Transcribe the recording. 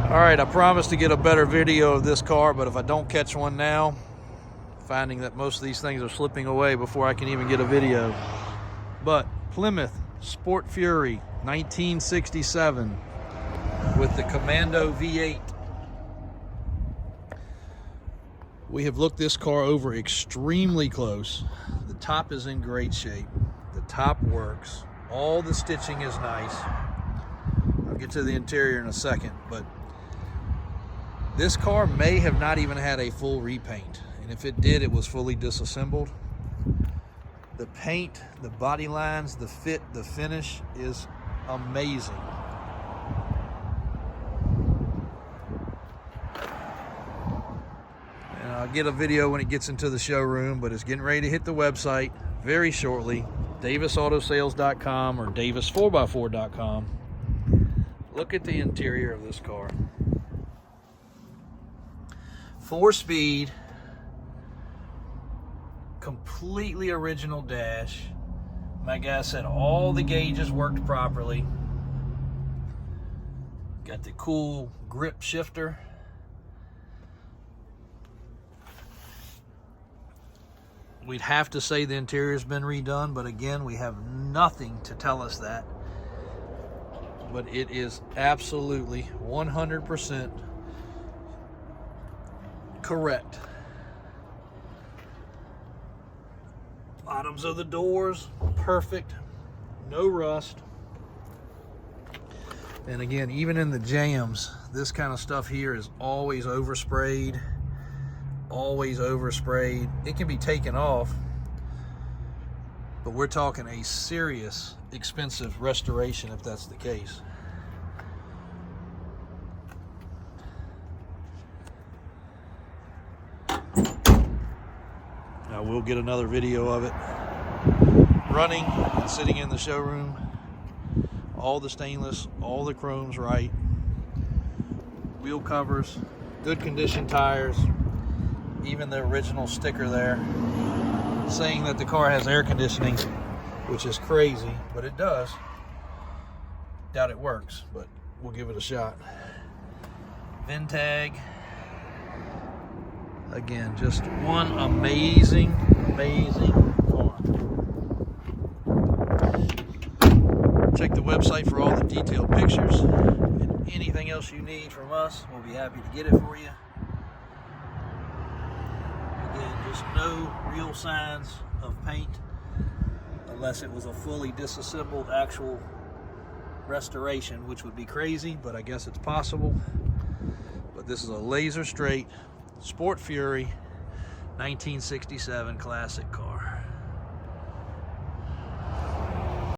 Alright, I promised to get a better video of this car, but if I don't catch one now, finding that most of these things are slipping away before I can even get a video. But Plymouth Sport Fury 1967 with the Commando V8. We have looked this car over extremely close. The top is in great shape. The top works. All the stitching is nice. I'll get to the interior in a second, but this car may have not even had a full repaint. And if it did, it was fully disassembled. The paint, the body lines, the fit, the finish is amazing. And I'll get a video when it gets into the showroom, but it's getting ready to hit the website very shortly. DavisAutosales.com or Davis4x4.com. Look at the interior of this car. 4-speed, completely original dash. My guy said all the gauges worked properly. Got the cool grip shifter. We'd have to say the interior's been redone, but again, we have nothing to tell us that. But it is absolutely 100% correct. Bottoms of the doors, perfect, no rust. And again, even in the jams, this kind of stuff here is always oversprayed. Always oversprayed. It can be taken off, but we're talking a serious, expensive restoration if that's the case. Now we'll get another video of it running and sitting in the showroom. All the stainless, all the chrome's right. Wheel covers, good condition tires. Even the original sticker there saying that the car has air conditioning, which is crazy, but it does. Doubt it works, but we'll give it a shot. VIN tag. Again, just one amazing, amazing car. Check the website for all the detailed pictures. And anything else you need from us, we'll be happy to get it for you. Again, just no real signs of paint, unless it was a fully disassembled actual restoration, which would be crazy, but I guess it's possible. But this is a laser straight Sport Fury 1967 classic car.